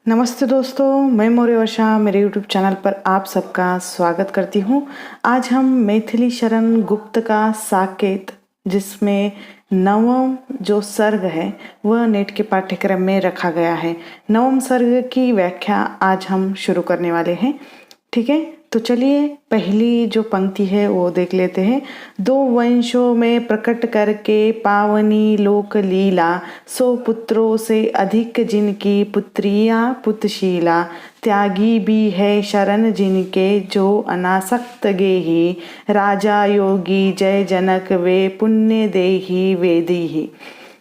नमस्ते दोस्तों, मैं मौर्य वर्षा मेरे YouTube चैनल पर आप सबका स्वागत करती हूँ। आज हम मैथिली शरण गुप्त का साकेत, जिसमें नवम जो सर्ग है वह नेट के पाठ्यक्रम में रखा गया है। नवम सर्ग की व्याख्या आज हम शुरू करने वाले हैं। ठीक है, तो चलिए पहली जो पंक्ति है वो देख लेते हैं। दो वंशों में प्रकट करके पावनी लोक लीला, सौ पुत्रों से अधिक जिनकी पुत्रियां पुतशीला, त्यागी भी है शरण जिनके जो अनासक्त गेही, राजा योगी जय जनक वे पुण्य देही वेदीही।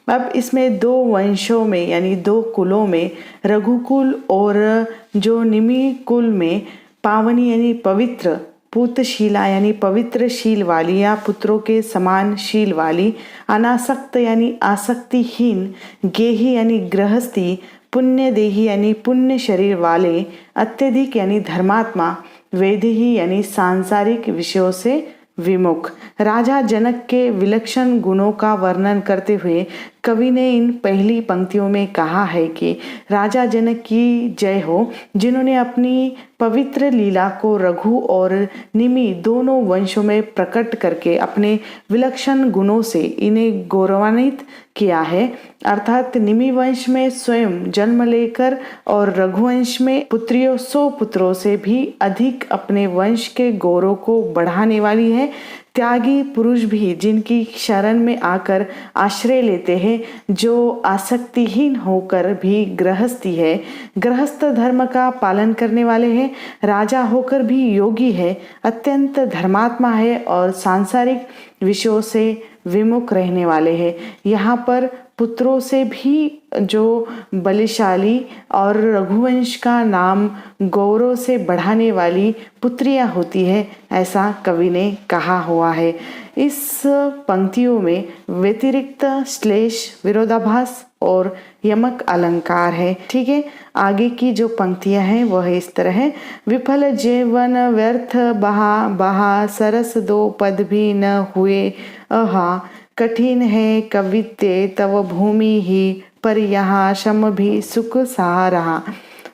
अब इसमें दो वंशों में यानी दो कुलों में, रघुकुल और जो निमि कुल में, पावनी यानी पवित्र, पूतशीला यानी पवित्र शील वाली या पुत्रों के समान शील वाली, अनासक्त यानी आसक्तिहीन, गेही यानी गृहस्थी, पुण्य देही यानी पुण्य शरीर वाले, अत्यधिक यानी धर्मात्मा, वेदेही यानी सांसारिक विषयों से विमुख। राजा जनक के विलक्षण गुणों का वर्णन करते हुए कवि ने इन पहली पंक्तियों में कहा है कि राजा जनक की जय हो, जिन्होंने अपनी पवित्र लीला को रघु और निमि दोनों वंशों में प्रकट करके अपने विलक्षण गुणों से इन्हें गौरवान्वित किया है। अर्थात निमि वंश में स्वयं जन्म लेकर और रघुवंश में पुत्रियों 100 पुत्रों से भी अधिक अपने वंश के गौरव को बढ़ाने वाली है। त्यागी पुरुष भी जिनकी शरण में आकर आश्रय लेते हैं, जो आसक्तिहीन होकर भी गृहस्थी है, गृहस्थ धर्म का पालन करने वाले हैं, राजा होकर भी योगी है, अत्यंत धर्मात्मा है और सांसारिक विषयों से विमुख रहने वाले हैं। यहाँ पर पुत्रों से भी जो बलशाली और रघुवंश का नाम गौरव से बढ़ाने वाली पुत्रियां होती है, ऐसा कवि ने कहा हुआ है। इस पंक्तियों में व्यतिरिक्त श्लेष, विरोधाभास और यमक अलंकार है। ठीक है, आगे की जो पंक्तियां हैं वह इस तरह है। विफल जीवन व्यर्थ बहा बहा, सरस दो पद भी न हुए अहा, कठिन है कवित्य तव भूमि ही, पर यहाँ श्रम भी सुख सहा रहा।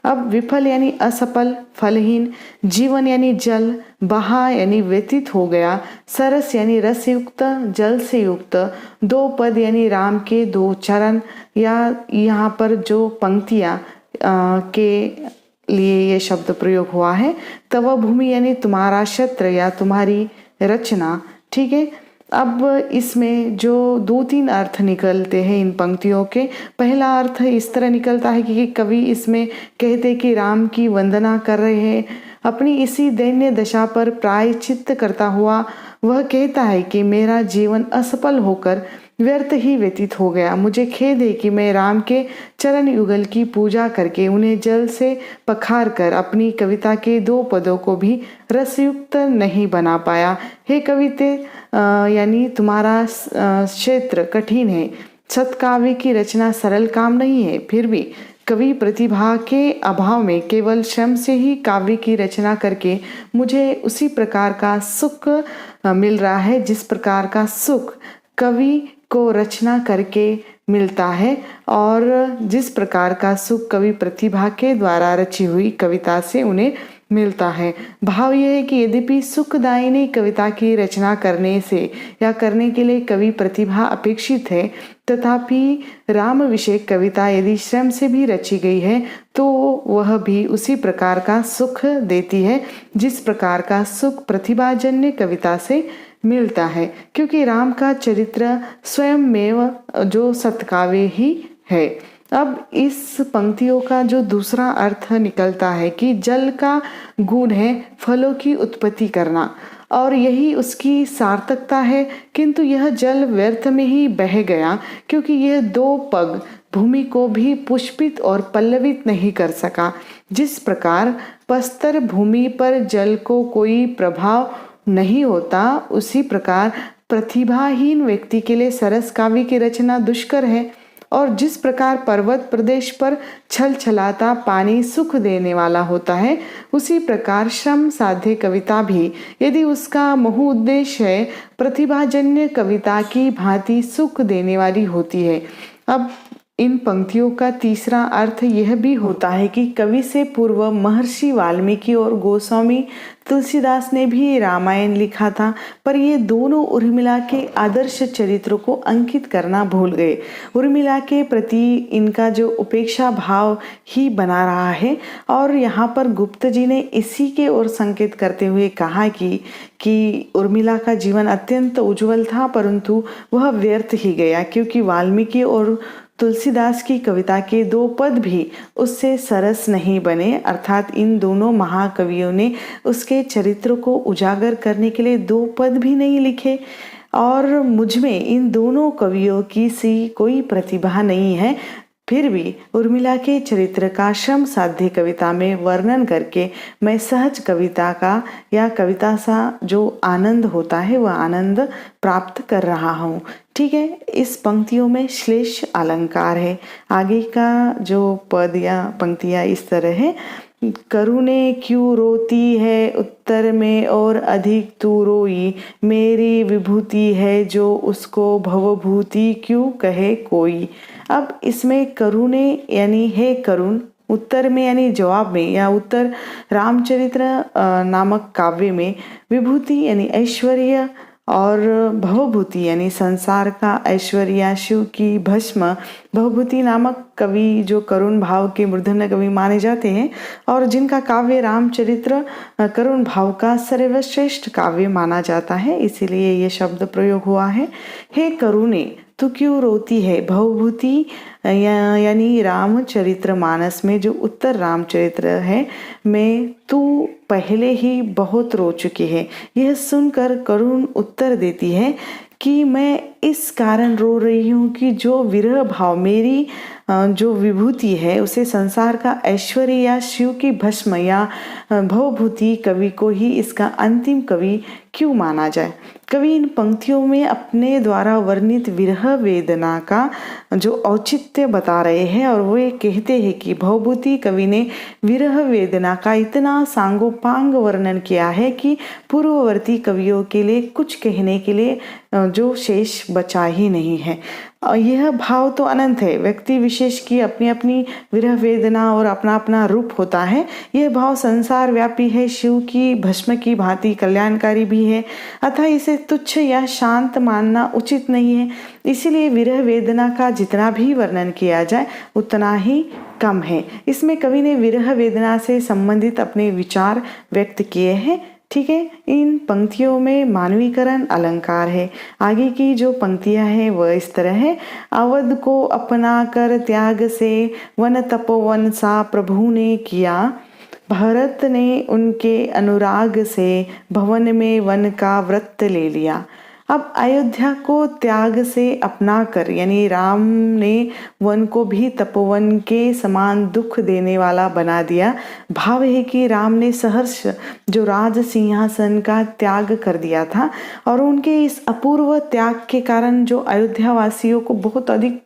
अब विफल यानी असफल, फलहीन, जीवन यानी जल, बहा यानी व्यतीत हो गया, सरस यानी रस युक्त, जल से युक्त, दो पद यानी राम के दो चरण, या यहाँ पर जो पंक्तियां के लिए ये शब्द प्रयोग हुआ है। तव भूमि यानी तुम्हारा क्षेत्र या तुम्हारी रचना। ठीक है, अब इसमें जो 2-3 अर्थ निकलते हैं इन पंक्तियों के। पहला अर्थ इस तरह निकलता है कि कवि इसमें कहते कि राम की वंदना कर रहे हैं, अपनी इसी दैन्य दशा पर प्रायश्चित्त करता हुआ वह कहता है कि मेरा जीवन असफल होकर व्यर्थ ही व्यतीत हो गया। मुझे खेद है कि मैं राम के चरण युगल की पूजा करके उन्हें जल से पखार कर अपनी कविता के 2 पदों को भी रसयुक्त नहीं बना पाया। हे कविते, यानी तुम्हारा क्षेत्र कठिन है, सत्काव्य की रचना सरल काम नहीं है। फिर भी कवि प्रतिभा के अभाव में केवल श्रम से ही काव्य की रचना करके मुझे उसी प्रकार का सुख मिल रहा है जिस प्रकार का सुख कवि को रचना करके मिलता है, और जिस प्रकार का सुख कवि प्रतिभा के द्वारा रची हुई कविता से उन्हें मिलता है। भाव यह है कि यद्यपि सुखदायिनी कविता की रचना करने से या करने के लिए कवि प्रतिभा अपेक्षित है, तथापि राम विषय कविता यदि श्रम से भी रची गई है तो वह भी उसी प्रकार का सुख देती है जिस प्रकार का सुख प्रतिभाजन्य कविता से मिलता है, क्योंकि राम का चरित्र स्वयं में जो सत्काव्य ही है। अब इस पंक्तियों का जो दूसरा अर्थ निकलता है कि जल का गुण है फलों की उत्पत्ति करना, और यही उसकी सार्थकता है, किंतु यह जल व्यर्थ में ही बह गया, क्योंकि यह 2 पग भूमि को भी पुष्पित और पल्लवित नहीं कर सका। जिस प्रकार पस्तर भूमि पर जल को कोई प्रभाव नहीं होता, उसी प्रकार प्रतिभाहीन व्यक्ति के लिए सरस काव्य की रचना दुष्कर है, और जिस प्रकार पर्वत प्रदेश पर छल छलाता पानी सुख देने वाला होता है, उसी प्रकार श्रम साध्य कविता भी यदि उसका महु उद्देश्य है प्रतिभाजन्य कविता की भांति सुख देने वाली होती है। अब इन पंक्तियों का तीसरा अर्थ यह भी होता है कि कवि से पूर्व महर्षि वाल्मीकि और गोस्वामी तुलसीदास ने भी रामायण लिखा था, पर ये दोनों उर्मिला के आदर्श चरित्रों को अंकित करना भूल गए। उर्मिला के प्रति इनका जो उपेक्षा भाव ही बना रहा है। और यहाँ पर गुप्त जी ने इसी के ओर संकेत करते हुए कहा कि उर्मिला का जीवन अत्यंत उज्जवल था, परंतु वह व्यर्थ ही गया, क्योंकि वाल्मीकि और तुलसीदास की कविता के 2 पद भी उससे सरस नहीं बने। अर्थात इन दोनों महाकवियों ने उसके चरित्र को उजागर करने के लिए 2 पद भी नहीं लिखे। और मुझ में इन दोनों कवियों की सी कोई प्रतिभा नहीं है, फिर भी उर्मिला के चरित्र का श्रम साध्य कविता में वर्णन करके मैं सहज कविता का या कविता सा जो आनंद होता है वह आनंद प्राप्त कर रहा हूँ। ठीक है, इस पंक्तियों में श्लेष अलंकार है। आगे का जो पद या पंक्तियाँ इस तरह है। करुणे क्यों रोती है उत्तर में और अधिक तू रोई, मेरी विभूति है जो उसको भवभूति क्यों कहे कोई। अब इसमें करुणे यानी है करुण, उत्तर में यानी जवाब में या उत्तर रामचरित्र नामक काव्य में विभूति यानी ऐश्वर्य और भवभूति यानी संसार का ऐश्वर्य, शिव की भस्म। भवभूति नामक कवि जो करुण भाव के मूर्धन्य कवि माने जाते हैं और जिनका काव्य रामचरित्र करुण भाव का सर्वश्रेष्ठ काव्य माना जाता है, इसीलिए ये शब्द प्रयोग हुआ है। हे करुणे तू क्यों रोती है। भवभूति यानी रामचरित्र मानस में जो उत्तर रामचरित्र है में तू पहले ही बहुत रो चुकी है। यह सुनकर करुण उत्तर देती है कि मैं इस कारण रो रही हूँ कि जो विरह भाव मेरी जो विभूति है उसे संसार का ऐश्वर्य या शिव की भस्म या भवभूति कवि को ही इसका अंतिम कवि क्यों माना जाए। कवि इन पंक्तियों में अपने द्वारा वर्णित विरह वेदना का जो औचित्य बता रहे हैं और वो ये कहते हैं कि भवभूति कवि ने विरह वेदना का इतना सांगोपांग वर्णन किया है कि पूर्ववर्ती कवियों के लिए कुछ कहने के लिए जो शेष बचा ही नहीं है। यह भाव तो अनंत है, व्यक्ति विशेष की अपनी अपनी विरह वेदना और अपना अपना रूप होता है। यह भाव संसार व्यापी है, शिव की भस्म की भांति कल्याणकारी भी है, अतः इसे तुच्छ या शांत मानना उचित नहीं है। इसीलिए विरह वेदना का जितना भी वर्णन किया जाए उतना ही कम है। इसमें कवि ने विरह वेदना से संबंधित अपने विचार व्यक्त किए हैं। ठीक है, इन पंक्तियों में मानवीकरण अलंकार है। आगे की जो पंक्तियां हैं वह इस तरह है। अवध को अपना कर त्याग से वन तपोवन सा प्रभु ने किया, भरत ने उनके अनुराग से भवन में वन का व्रत ले लिया। अब अयोध्या को त्याग से अपना कर यानी राम ने वन को भी तपोवन के समान दुख देने वाला बना दिया। भाव है कि राम ने सहर्ष जो राज सिंहासन का त्याग कर दिया था और उनके इस अपूर्व त्याग के कारण जो अयोध्या वासियों को बहुत अधिक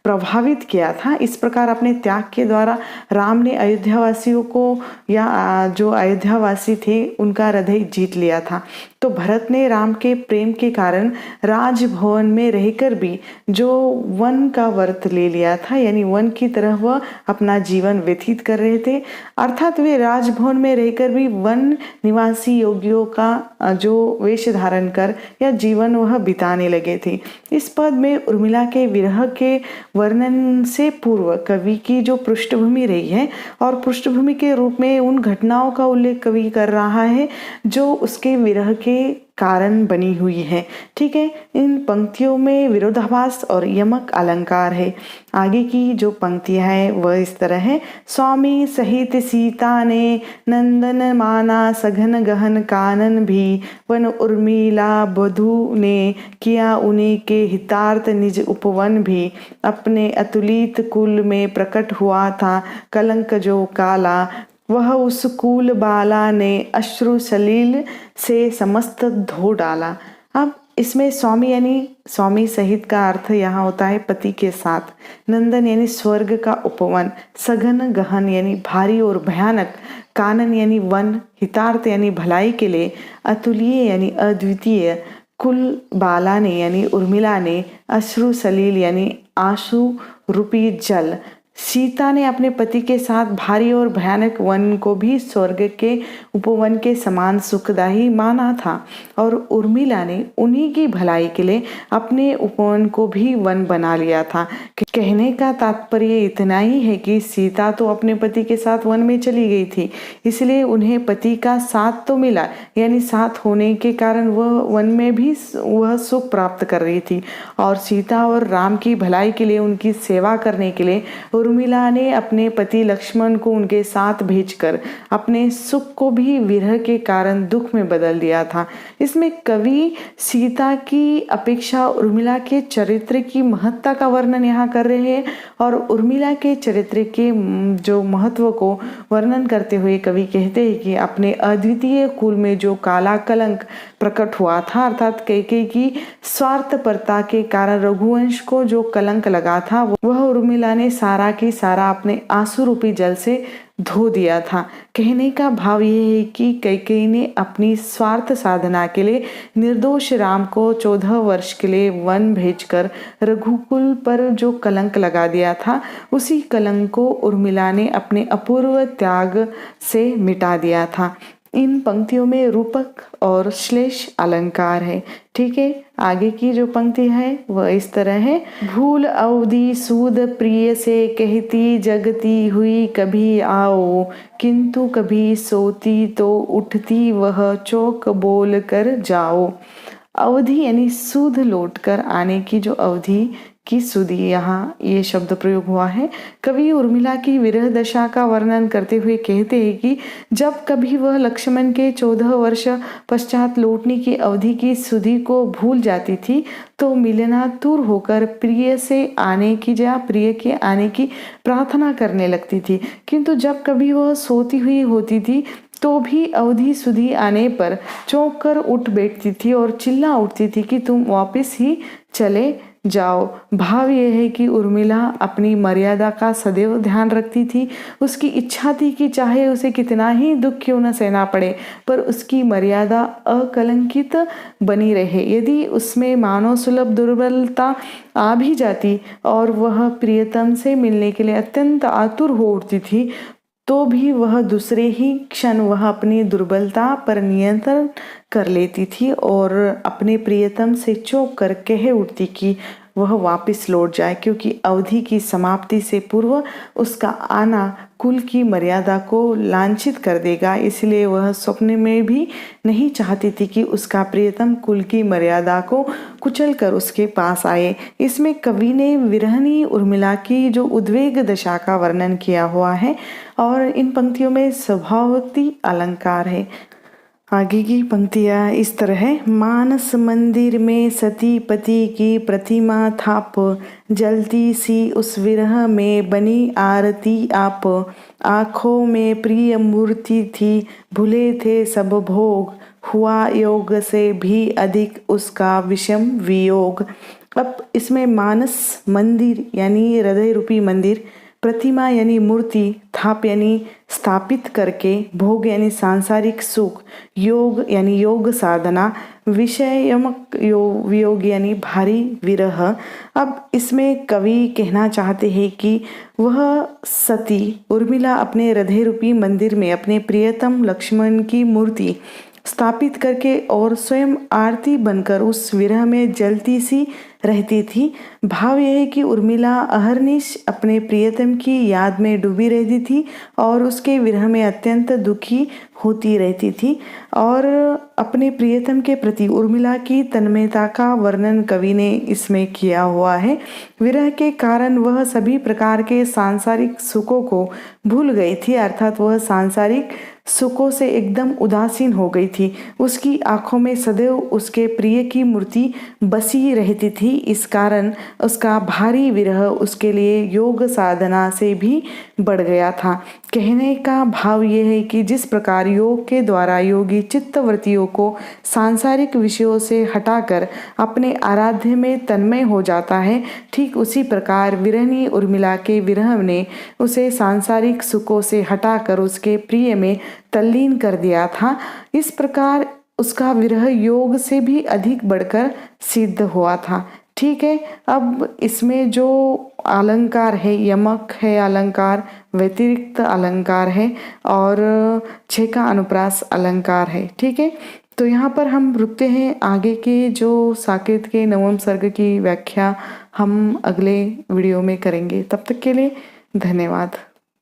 प्रभावित किया था। इस प्रकार अपने त्याग के द्वारा राम ने अयोध्या वासियों को या जो अयोध्या वासी थे उनका हृदय जीत लिया था। तो भरत ने राम के प्रेम के कारण राजभवन में रहकर भी जो वन का व्रत ले लिया था, यानी वन की तरह वह अपना जीवन व्यतीत कर रहे थे। अर्थात वे राजभवन में रहकर भी वन निवासी योगियों का जो वेश धारण कर या जीवन वह बिताने लगे थे। इस पद में उर्मिला के विरह के वर्णन से पूर्व कवि की जो पृष्ठभूमि रही है और पृष्ठभूमि के रूप में उन घटनाओं का उल्लेख कवि कर रहा है जो उसके विरह के कारण बनी हुई है। ठीक है, इन पंक्तियों में विरोधाभास और यमक अलंकार है। आगे की जो पंक्तियां है वह इस तरह है। स्वामी सहित सीता ने नंदन माना सघन गहन कानन भी, वन उर्मिला बधू ने किया उन्हीं के हितार्थ निज उपवन भी, अपने अतुलित कुल में प्रकट हुआ था कलंक जो काला, वह उस कुल बाला ने अश्रु सलील से समस्त धो डाला। अब इसमें स्वामी यानी स्वामी सहित का अर्थ यहाँ होता है पति के साथ, नंदन यानी स्वर्ग का उपवन, सघन गहन यानी भारी और भयानक, कानन यानी वन, हितार्थ यानी भलाई के लिए, अतुल्य यानी अद्वितीय, कुल बाला ने यानी उर्मिला ने, अश्रु सलील यानी आंसू रूपी जल। सीता ने अपने पति के साथ भारी और भयानक वन को भी स्वर्ग के उपवन के समान सुखदायी माना था और उर्मिला ने उन्हीं की भलाई के लिए अपने उपवन को भी वन बना लिया था। कहने का तात्पर्य इतना ही है कि सीता तो अपने पति के साथ वन में चली गई थी, इसलिए उन्हें पति का साथ तो मिला, यानी साथ होने के कारण वह वन में भी वह सुख प्राप्त कर रही थी। और सीता और राम की भलाई के लिए, उनकी सेवा करने के लिए उर्मिला ने अपने पति लक्ष्मण को उनके साथ भेजकर अपने सुख को भी विरह के कारण दुख में बदल दिया था। इसमें कवि सीता की अपेक्षा उर्मिला के चरित्र की महत्ता का वर्णन यहाँ कर रहे हैं और उर्मिला के चरित्र के जो महत्व को वर्णन करते हुए कवि कहते हैं कि अपने अद्वितीय कुल में जो काला कलंक प्रकट हुआ था, अर्थात कैकेयी की स्वार्थपरता के कारण रघुवंश को जो कलंक लगा था, वह उर्मिला ने सारा की सारा अपने आंसू रूपी जल से धो दिया था। कहने का भाव यह है कि कैकेयी ने अपनी स्वार्थ साधना के लिए निर्दोष राम को 14 वर्ष के लिए वन भेजकर रघुकुल पर जो कलंक लगा दिया था, उसी कलंक को उर्मिला ने अपने अपूर्व त्याग से मिटा दिया था। इन पंक्तियों में रूपक और श्लेष अलंकार है। ठीक है, आगे की जो पंक्ति है वह इस तरह है। भूल अवधि सूद प्रिय से कहती जगती हुई कभी आओ, किंतु कभी सोती तो उठती वह चौक बोल कर जाओ। अवधि यानी सूद लौट कर आने की जो अवधि की सुधी, यहाँ ये शब्द प्रयोग हुआ है। कवि उर्मिला की विरह दशा का वर्णन करते हुए कहते हैं कि जब कभी वह लक्ष्मण के 14 वर्ष पश्चात लौटने की अवधि की सुधी को भूल जाती थी तो मिलनातुर होकर प्रिय के आने की प्रार्थना करने लगती थी, किंतु जब कभी वह सोती हुई होती थी तो भी अवधि सुधी आने पर चौंक कर उठ बैठती थी और चिल्ला उठती थी कि तुम वापस ही चले जाओ। भाव यह है कि उर्मिला अपनी मर्यादा का सदैव ध्यान रखती थी। उसकी इच्छा थी कि चाहे उसे कितना ही दुख क्यों न सहना पड़े, पर उसकी मर्यादा अकलंकित बनी रहे। यदि उसमें मानव सुलभ दुर्बलता आ भी जाती और वह प्रियतम से मिलने के लिए अत्यंत आतुर हो उठती थी, तो भी वह दूसरे ही क्षण वह अपनी दुर्बलता पर नियंत्रण कर लेती थी और अपने प्रियतम से चौंक कर कह उठती कि वह वापस लौट जाए, क्योंकि अवधि की समाप्ति से पूर्व उसका आना कुल की मर्यादा को लांछित कर देगा। इसलिए वह स्वप्न में भी नहीं चाहती थी कि उसका प्रियतम कुल की मर्यादा को कुचल कर उसके पास आए। इसमें कवि ने विरहनी उर्मिला की जो उद्वेग दशा का वर्णन किया हुआ है और इन पंक्तियों में स्वभावोक्ति अलंकार है। आगे की पंक्तियाँ इस तरह है। मानस मंदिर में सती पति की प्रतिमा थाप, जलती सी उस विरह में बनी आरती आप। आँखों में प्रिय मूर्ति थी, भूले थे सब भोग, हुआ योग से भी अधिक उसका विषम वियोग। अब इसमें मानस मंदिर यानी हृदय रूपी मंदिर, प्रतिमा यानी मूर्ति, थाप यानी स्थापित करके, भोग यानी सांसारिक सुख, योग यानी योग साधना, विषयमक वियोग यानी भारी विरह। अब इसमें कवि कहना चाहते हैं कि वह सती उर्मिला अपने हृदय रूपी मंदिर में अपने प्रियतम लक्ष्मण की मूर्ति स्थापित करके और स्वयं आरती बनकर उस विरह में जलती सी रहती थी। भाव यह है कि उर्मिला अहर्निश अपने प्रियतम की याद में डूबी रहती थी और उसके विरह में अत्यंत दुखी होती रहती थी। और अपने प्रियतम के प्रति उर्मिला की तन्मयता का वर्णन कवि ने इसमें किया हुआ है। विरह के कारण वह सभी प्रकार के सांसारिक सुखों को भूल गई थी, अर्थात वह सांसारिक सुखों से एकदम उदासीन हो गई थी। उसकी आंखों में सदैव उसके प्रिय की मूर्ति बसी रहती थी। इस कारण उसका भारी विरह उसके लिए योग साधना से भी बढ़ गया था। कहने का भाव यह है कि जिस प्रकार योग के द्वारा योगी चित्तवृत्तियों को सांसारिक विषयों से हटाकर अपने आराध्य में तन्मय हो जाता है, ठीक उसी प्रकार विरहनी उर्मिला के विरह ने उसे सांसारिक सुखों से हटाकर उसके प्रिय में तल्लीन कर दिया था। इस प्रकार उसका विरह योग से भी अधिक बढ़कर सिद्ध हुआ था। ठीक है। अब इसमें जो अलंकार है, यमक है अलंकार, व्यतिरिक्त अलंकार है और छः का अनुप्रास अलंकार है। ठीक है, तो यहाँ पर हम रुकते हैं। आगे के जो साकेत के नवम सर्ग की व्याख्या हम अगले वीडियो में करेंगे। तब तक के लिए धन्यवाद।